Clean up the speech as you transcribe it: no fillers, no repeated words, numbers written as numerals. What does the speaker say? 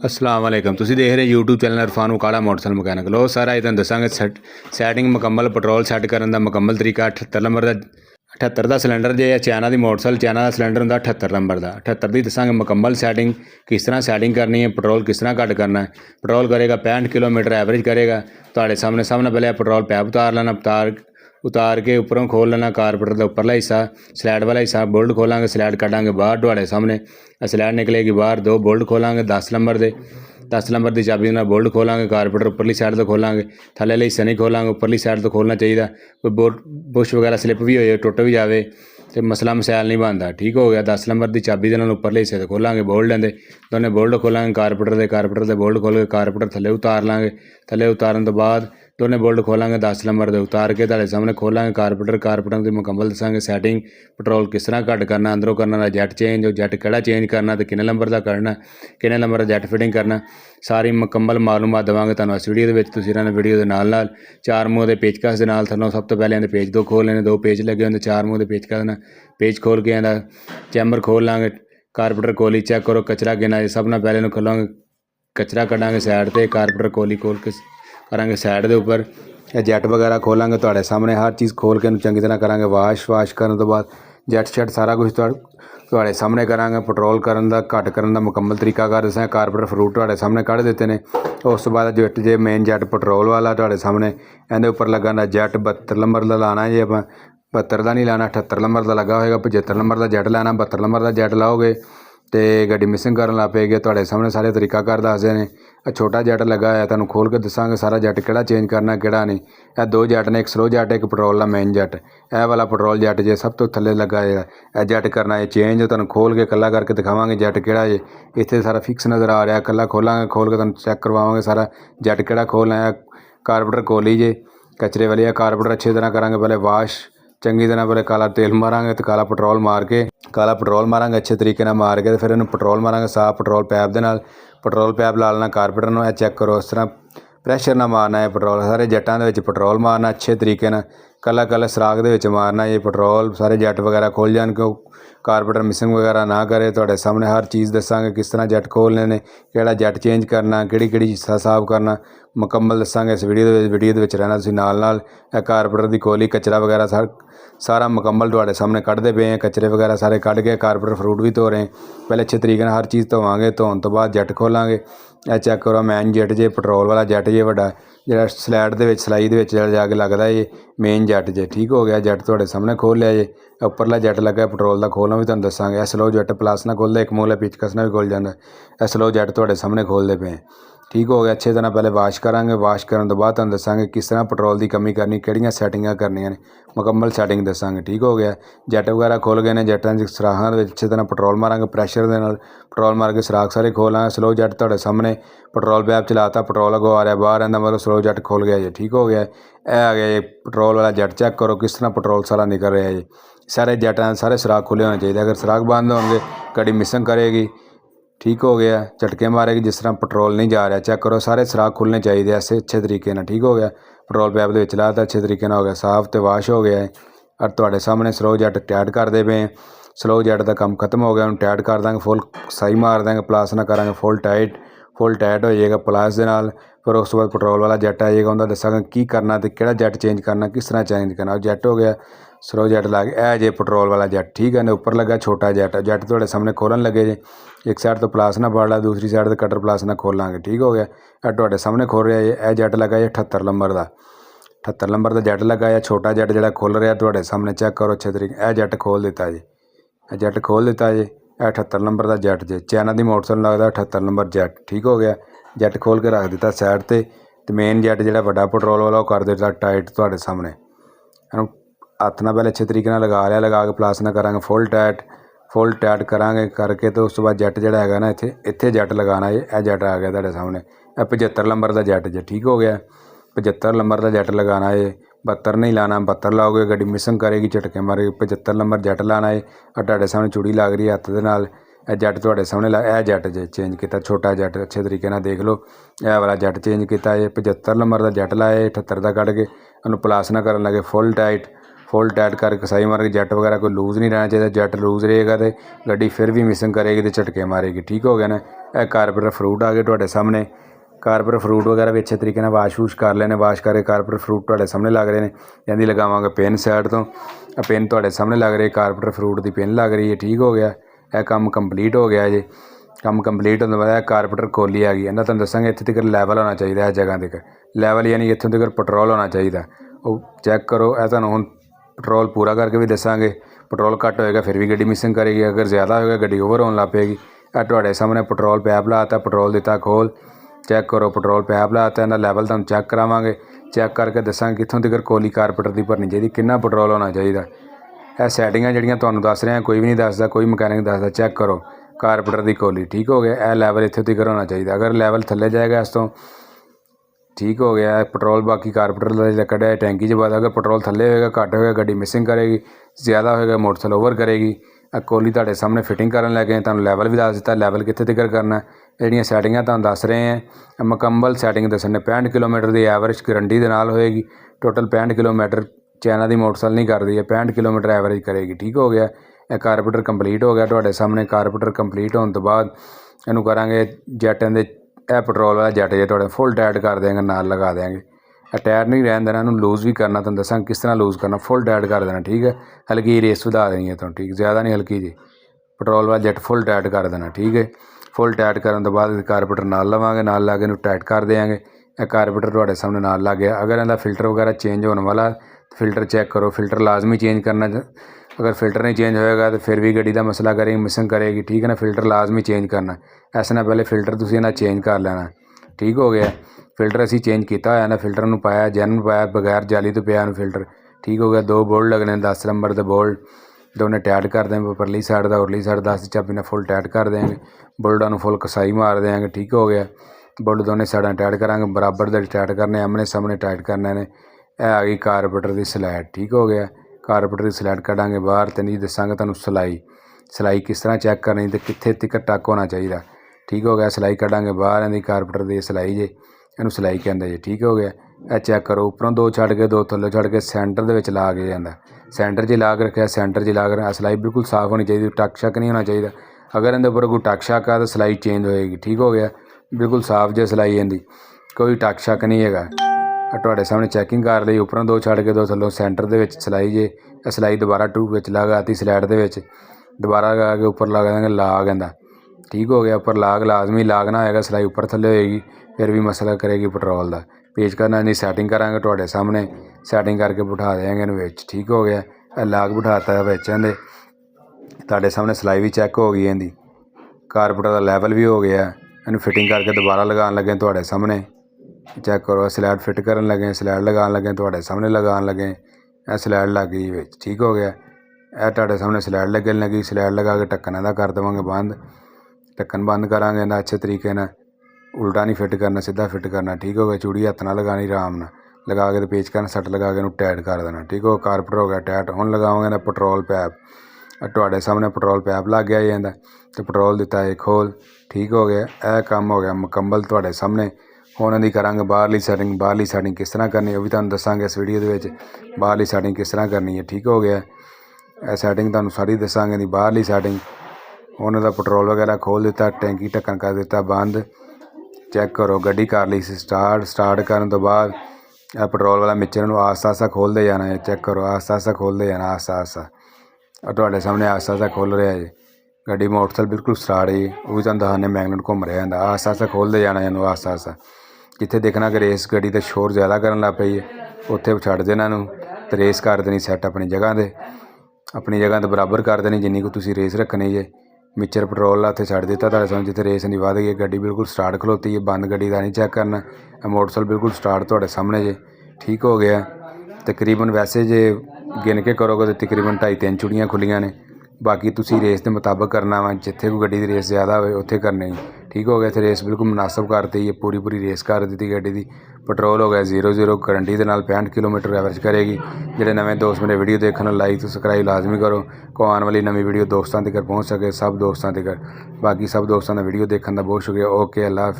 अस्सलाम वालेकुम तुसीं देख रहे यूट्यूब चैनल इरफान काला मोटरसाइकिल मकैनिक। लो सारा इधर दसांगे सैटिंग मुकम्मल पेट्रोल सैट करने का मुकम्मल तरीका। 78 नंबर का 78 का सिलेंडर जे चाइना की मोटरसाइकिल चाइना का सिलेंडर होंगे 78 नंबर का। 78 की दसांगे मुकम्मल सैटिंग किस तरह सैटिंग करनी है, पेट्रोल किस तरह घट करना है। पेट्रोल करेगा 65 किलोमीटर एवरेज करेगा। तो सामने पहले पेट्रोल पैप उतार लेना, उतार के उपरों खोल लेना कारपोरेटर का उपरला हिस्सा, स्लैड वाला हिस्सा बोल्ट खोलांगे, स्लैड कटांगे बाहर। तुहाडे सामने स्लैड निकलेगी बाहर, 2 बोल्ट खोलांगे 10 नंबर के। 10 नंबर की चाबी नाल बोल्ट खोलांगे, कारपोरेटर उपरली साइड तो खोलांगे, थल्ले वाले हिस्से नहीं खोलांगे, उपरली साइड तो खोलना चाहिए। कोई बुश वगैरह स्लिप भी हो जाए, टुट भी जाए तो मसला मसैल नहीं बनता। ठीक हो गया। 10 नंबर की चाबी के नाल उपरले हिस्से तो खोलांगे बोल्ट दे, दोनों बोल्ट खोलांगे कारपोरेटर के बोल्ट खोल के कारपोरेटर थल्ले उतार लांगे। थल्ले उतारन तो बाद दोनों बोल्ट खोलांगे 10 नंबर के, उतार के तुहाडे सामने खोलांगे कारपोरेटर की मुकम्मल दसांगे सैटिंग। पेट्रोल किस तरह घट करना, अंदरों करना जैट चेंज, जैट किहड़ा चेंज करना तो किन्ने नंबर का करना, किन्ने नंबर का जैट फिटिंग करना, सारी मुकम्मल मालूमात देवांगे तुहानूं इस वीडियो दे। तुसीं इन्हां वीडियो के नाल 4 मूँह के पेचकस के नाल थल्लों सब तो पहले इहदे पेच 2 खोल लेने, 2 पेच लगे होंगे 4 मूँह के पेचकस नाल पेच खोल के इहदा चैम्बर खोल लांगे। कारपोरेटर कोली चैक करो कचरा किन्ना है, सब नाल पहले खोलांगे कचरा कढ़ांगे साइड ते, कारपोरेटर कोली खोल के करांगे साइड के उपर। जैट वगैरह खोलांगे तुहाडे सामने हर चीज़ खोल के चंगी तरह करांगे वाश करने तो बाद जैट शैट सारा कुछ तुहाडे सामने करांगे। पेट्रोल करन दा घट करन दा मुकम्मल तरीका कर दसां। कारपोरेटर फ्रूट तुहाडे सामने कढ़ दित्ते ने। उस तो बाद जैट जे मेन जैट पेट्रोल वाला तुहाडे सामने इहदे उपर लगा ना जैट 72 नंबर का लाना जी। आपां 72 का नहीं लाना, 78 नंबर का लगा होएगा। 75 नंबर का जैट लाना, 72 नंबर का जैट लाओगे तो गड्डी मिसिंग करन लग पेगी। तुहाडे सामने सारे तरीका कर दसदे ने। छोटा जैट लगा है तुहानूं खोल के दसांगे सारा जैट किहड़ा चेंज करना किहड़ा नहीं। यह 2 जैट ने, एक स्लो जैट एक पेट्रोल का मेन जैट। यह वाला पेट्रोल जैट जे सब तो थल्ले लगा है, यह जैट करना है चेंज। तुहानूं खोल के कल्ला करके दिखावांगे जैट किहड़ा है। इत्थे सारा फिक्स नज़र आ रहा, कल्ला खोलांगे, खोल के तुहानूं चैक करवावांगे सारा जैट किहड़ा खोलना है। कारपोरेटर खोली जे कचरे वाली है, कारपोरेटर अच्छी तरह करांगे पहले वाश चंगी तरह, पहले काला तेल मारांगे तो काला पेट्रोल मार के, काला पेट्रोल मारांगे अच्छे तरीके नाल मार के, फिर इन्हूं पेट्रोल मारांगे साफ पेट्रोल पैप दे नाल। पेट्रोल पैप ला लेना कारपोरेटर नूं। चैक करो इस तरह प्रैशर ना मारना है पेट्रोल, सारे जैटां दे विच पेट्रोल मारना अच्छे तरीके नाल, कल्ला कल्ला सराख दे विच मारना ये पेट्रोल। सारे जैट वगैरह खोल जान क्यों कारपोरेटर मिसिंग वगैरह ना करे। तुहाडे सामने हर चीज़ दसांगे किस तरह जैट खोलने ने, किहड़ा जैट चेंज करना, किहड़ी हिस्सा साफ करना, मुकम्मल दसांगे इस वीडियो दे विच रहना तुसीं नाल। कारपोरेटर की कोली कचरा वगैरह सारा मुकम्मल तुहाडे सामने कढ़दे पे हैं, कचरे वगैरह सारे कढ़ के कारपोरेटर फ्रूट भी धो रहे हैं। पहले अच्छे तरीके नाल हर चीज़ धोवांगे, धोन तो बाद जैट खोलांगे। यह चैक करो मैन जैट जे पेट्रोल वाला जैट जे वड्डा जिहड़ा स्लैड दे विच सलाई दे विच जाके लगदा है, मेन जैट जे। ठीक हो गया, जैट तुहाडे सामने खोल लिया जे। उपरला जैट लगा पेट्रोल का खोलना भी तुहानूं दसांगे। यह स्लो जैट प्लास नाल खुलदा, एक मूला पिचकस नाल भी खुल जांदा। यह स्लो जैट तुहाडे सामने खोलदे पे हैं। ठीक हो गया, अच्छे तरह पहले वाश करांगे, वाश करन तो बाद तुहानूं दसांगे किस तरह पेट्रोल की कमी करनी, किहड़ियां सैटिंगां करनियां ने, मुकम्मल सैटिंग दसांगे। ठीक हो गया, जैट वगैरह खुल गए ने, जैटां दी सराखां दे विच अच्छे तरह पेट्रोल मारांगे, प्रैशर दे नाल पेट्रोल मार के सराख सारे खोलांगे। स्लो जैट तुहाडे सामने पेट्रोल पैप चलाता, पेट्रोल अगों आ रहा बाहर, इहदा मतलब स्लो जैट खुल गया जी। ठीक हो गया, यह आ गया जी पेट्रोल वाला जैट। चैक करो किस तरह पेट्रोल सारा निकल रहा है जी। सारे जैटां सारे सराख खुले होने चाहिए, अगर सराख बंद होंगे गाड़ी मिसिंग करेगी। ठीक हो गया, झटके मारेगी जिस तरह पेट्रोल नहीं जा रहा। चेक करो सारे सराख खुलने चाहिए ऐसे अच्छे तरीके नाल। ठीक हो गया, पेट्रोल पैप दे लाता अच्छे तरीके नाल हो गया, साफ तो वाश हो गया है। और तुहाडे सामने स्लो जैट टाइट करते पे हैं। स्लो जैट का काम खत्म हो गया, हम टाइट कर देंगे, फुल सही मार देंगे, प्लास ना करांगे फुल टाइट हो जाएगा प्लास दे नाल। फिर उस बाद पेट्रोल वाला जैट आ जाएगा, उन्हें दसांगे की करना तो किहड़ा जैट चेंज करना, किस तरह चेंज करना। जैट हो गया स्लो जैट ला के, ए जे पेट्रोल वाला जैट। ठीक है, उपर लगा छोटा जैट, जैट तुहाडे सामने खोलन लगे जे। एक साइड तो प्लास ना पड़ ला, दूसरी साइड तो कटर प्लास ना खोलांगे। ठीक हो गया, यह तुहाडे सामने खोल रहा है। यह जैट लगा है 78 नंबर का, 78 नंबर का जैट लगा है। छोटा जैट जिहड़ा खुल रहा तुहाडे सामने चेक करो अच्छे तरीके। यह जैट खोल दिता जी, यह जैट खोल दिता जी। यह 78 नंबर का जैट जे चाइना की मोटरसाइकिल लगता 78 नंबर जैट। ठीक हो गया, जैट खोल के रख दिता साइड ते मेन जैट जिहड़ा वड्डा पेट्रोल वाला कर दिता टाइट तुहाडे सामने। हत्थ नाल पहले अच्छे तरीके नाल लगा लिया, लगा के प्लास ना करांगे फुल टाइट करांगे करके। तो उस तो बाद जैट जिहड़ा हैगा ना इत्थे जैट लगाना है। यह जैट आ गया तुहाडे सामने, यह 75 नंबर का जैट जे। ठीक हो गया, 75 नंबर का जैट लगाना है, 72 नहीं लाना। 72 लाओगे गड्डी मिसिंग करेगी, झटके मारेगी। 75 नंबर जैट लाना है। और तुहाडे सामने चूड़ी लग रही है हत्थ दे नाल। यह जैट तुहाडे सामने यह जैट जे चेंज किया, छोटा जैट अच्छे तरीके नाल देख लो। यह वाला जैट चेंज किया है, 75 नंबर का जैट लाया 78 का कढ़ के उन्होंने प्लास ना करन लगे, फुल टाइट कर कसाई मार के जैट वगैरह कोई लूज़ नहीं रहना चाहिए। जैट लूज़ रहेगा तो गड्डी फिर भी मिसिंग करेगी तो झटके मारेगी। ठीक हो गया ना। यह कारपेंटर फ्रूट आ गए तुहाडे सामने। कारपेंटर फ्रूट वगैरह भी अच्छे तरीके वाश वूश कर लेने। वाश करके कारपेंटर फ्रूट तुहाडे सामने लग रहे हैं। इहदी लगावांगे पिन साइड तो पिन तुहाडे सामने लग रही है। कारपेंटर फ्रूट की पिन लग रही है। ठीक हो गया। यह काम कंप्लीट हो गया जी। काम कंप्लीट होने बाद कारपेंटर कोली आ गई। इन्हें तुहानूं दसांगे इत्थे तक लैवल होना चाहिए। इस जगह तक लैवल यानी इत्थों तक पेट्रोल होना चाहिए। वो चैक करो। यह तुहानूं हुण पेट्रोल पूरा करके भी दसांगे। पेट्रोल घट होएगा फिर भी गड्डी मिसिंग करेगी। अगर ज़्यादा होएगा गड्डी ओवर होने लग पेगी। यह तुहाडे सामने पेट्रोल पैप लाता, पेट्रोल दिता खोल। चैक करो पेट्रोल पैप लाता। इहदा लैवल तुहानूं चैक करावांगे। चैक करके दसांगे कित्थों तक कोली कारपेंटर की भरनी चाहिए, कितना पेट्रोल होना चाहिए। यह सैटिंगां जिहड़ियां तुहानूं दस रहे हैं, कोई भी नहीं दसदा, कोई मकैनिक दसदा। चैक करो कारपेंटर की कोली। ठीक हो गया। यह लैवल इत्थे तक होना चाहिए। अगर लैवल थल्ले जाएगा इस तो ठीक हो गया। पेट्रोल बाकी कारपेंटर का कढ़िया टैंकी च पाता। अगर पेट्रोल थल्ले होएगा घट होएगा गड्डी मिसिंग करेगी, ज़्यादा होएगा मोटरसाइकिल ओवर करेगी। कोली तुहाडे सामने फिटिंग करन लगे। तुहानूं लैवल भी दस दिता, लैवल कित्थे तक करना। जिहड़ियां सैटिंगां तुहानूं दस रहे हैं मुकम्मल सैटिंग दसने। 65 किलोमीटर की एवरेज गारंटी दे नाल होएगी। टोटल 65 किलोमीटर चाइना की मोटरसाइकिल नहीं करती है, 65 किलोमीटर एवरेज करेगी। ठीक हो गया। यह कारपेंटर कंप्लीट हो गया तुहाडे सामने। कारपेंटर कंप्लीट होने तो बाद इहनूं करांगे जैट दे पेट्रोल वाला जैट जो थोड़ा फुल टाइट कर देंगे, नाल लगा देंगे। टायर नहीं रहन देना, इन्हूं लूज़ भी करना। तुहानूं दसांगे किस तरह लूज़ करना। फुल टाइट कर देना। ठीक है। हल्की रेस वधा देनी है तुहानूं। ठीक, ज़्यादा नहीं, हल्की जी। पेट्रोल वाला जैट फुल टाइट कर देना। ठीक है। फुल टाइट करने तो बाद कारपेंटर नाल लवांगे, नाल ला के इहनूं टाइट कर देंगे। यह कारपेंटर तुहाडे सामने नाल लग गया। अगर इहदा फिल्टर वगैरह चेंज होने वाला तो फिल्टर चैक करो। फिल्टर लाजमी चेंज करना। अगर फिल्टर नहीं चेंज होएगा तो फिर भी गड्डी का मसला करेगी, मिसिंग करेगी। ठीक है ना। फिल्टर लाजमी चेंज करना। इस नाल पहले फिल्टर तुसीं इहदा चेंज कर लेना। ठीक हो गया। फिल्टर असीं चेंज किया होया ना, फिल्टर नूं पाया जैन पाया, बगैर जाली तो पिया फिल्टर। ठीक हो गया। 2 बोल्ट लगने 10 नंबर के बोल्ट दोनों टाइट कर देंगे। परली साइड का उरली साइड 10 चाबी ने फुल टाइट कर देंगे। बोल्टां नूं फुल कसाई मार देंगे। ठीक हो गया। बोल्ट दोनों साइडां टाइट करांगे, बराबर दे टाइट करने, आमने सामने टाइट करने ने। यह आ गई कारपेंटर की स्लैट। ठीक हो गया। कारपेंटर की स्लैट कढ़ांगे बाहर तो नहीं दसांगे तुहानूं सिलाई किस तरह चैक करनी तो कित्थे तक टक होना चाहिए। ठीक हो गया। सिलाई कढ़ांगे बाहर इहदी कारपेंटर की सिलाई जे, इहनूं सिलाई कहंदे जे। ठीक हो गया। यह चैक करो उपरों 2 छड़ के 2 थल्लों छड़ के सेंटर दे विच ला के जांदा। सेंटर 'च ला के रखिया, सेंटर 'च ला के सिलाई बिल्कुल साफ होनी चाहिए, टक शक नहीं होना चाहिए। अगर इहदे उपर कोई टक शक आ तो सिलाई चेंज होएगी। ठीक हो गया। बिल्कुल साफ जी सिलाई इहदी, कोई टक शक नहीं हैगा। तुहाडे सामने चैकिंग कर लई। उपरों 2 छड़ के 2 थल्लों सेंटर दे विच सिलाई जे। सिलाई दोबारा ट्यूब विच लगाती स्लैट दे विच, दोबारा लगा के उपर लगा देंगे लाग इहदा। ठीक हो गया। उपर लाग लाजमी लागना होएगा, सिलाई उपर थल्ले होएगी फिर भी मसला करेगी पेट्रोल का। पेच करना इहदी सैटिंग करांगे तुहाडे सामने, सैटिंग करके बिठा देंगे इहनूं विच। ठीक हो गया। यह लाग बिठाता है विच इहदे। तुहाडे सामने सिलाई भी चैक हो गई इहदी, कारपेंटर का लैवल भी हो गया। इहनूं फिटिंग करके दोबारा लगान लगे तुहाडे सामने। चैक करो स्लैट फिट करन लगे, स्लैट लगान लगे तुहाडे सामने लगान लगे। यह स्लैट लग गई विच। ठीक हो गया। यह तुहाडे सामने स्लैट लगन लगी। स्लैट लगा के ढक्कन इहदा कर देवांगे बंद। ढक्कन बंद करांगे इहदा अच्छे तरीके नाल, उल्टा नहीं फिट करना, सीधा फिट करना। ठीक हो गया। चूड़ी हत्थ नाल लगानी, आराम नाल लगा के तो पेच करना, सट लगा के इहनूं टाइट कर देना। ठीक हो। कारपेंटर हो गया टाइट। हुण लगावांगे इहदा पेट्रोल पैप। तुहाडे सामने पेट्रोल पैप लग गया इहदा तो पेट्रोल दिता है खोल। ठीक हो गया। यह काम हो गया मुकम्मल तुहाडे सामने। हुण इहदी करांगे बाहरली सैटिंग। बाहरली सैटिंग किस तरह करनी वो भी तुहानूं दसांगे इस वीडियो दे विच। बाहरली सैटिंग किस तरह करनी है। ठीक हो गया। यह सैटिंग तुहानूं सारी दसांगे इहदी बाहरली सैटिंग। हुण इहदा पेट्रोल वगैरह खोल दिता, टैंकी ढक्कन कर दिता बंद। चैक करो गड्डी कर ली स्टार्ट करन तो बाद पेट्रोल वाला मिक्सचर नूं आस्ता आस्ता खोलते जाना है। चैक करो आस्ता आस्ता खोलते जाना, आस्ता आस्ता। तुहाडे सामने आस्ता आस्ता खुल रहा है। गड्डी मोटरसाइकिल बिल्कुल स्टार्ट है। वो भी तुहानूं दसाने मैगनेट घूम रहा है। आस्ता आस्ता खोलते जाना इहनूं आस्ता आस्ता। जिथे देखना कि रेस गड्डी तो शोर ज़्यादा करन लग पई है उत्थे छड्ड देना इहनूं ते रेस कर देनी सैट अपनी जगह ते बराबर कर देनी जिन्नी को तुसीं रेस रखनी जे। मिक्सचर पेट्रोल वाला उत्थे छड्ड दिता तुहाडे सामने जिथे रेस नहीं वध गई। गड्डी बिल्कुल स्टार्ट खलोती है, बंद गड्डी का नहीं चैक करना। मोटरसाइकिल बिल्कुल स्टार्ट तुहाडे सामने जे। ठीक हो गया। तकरीबन वैसे जे गिन के करोगे तो तकरीबन 2.5-3 चूड़ियाँ खुलियां ने। बाकी तुसीं रेस के मुताबिक करना वा, जिथे कोई गड्डी की रेस ज़्यादा हो उत्थे करनी। ठीक हो गया। इत्थे रेस बिल्कुल मुनासिब करती है, पूरी रेस कर दी गड्डी की। पेट्रोल हो गया 0-0 गारंटी के नाल 65 किलोमीटर एवरेज करेगी। जिहड़े नवे दोस्त मेरे वीडियो देखने लाइक सबसक्राइब लाजमी करो को आने वाली नवी वीडियो दोस्तों तक पहुँच सके सब दोस्तों तक। बाकी सब दोस्तों का वीडियो देखने का बहुत शुक्रिया। ओके, अल्लाह हाफिज़।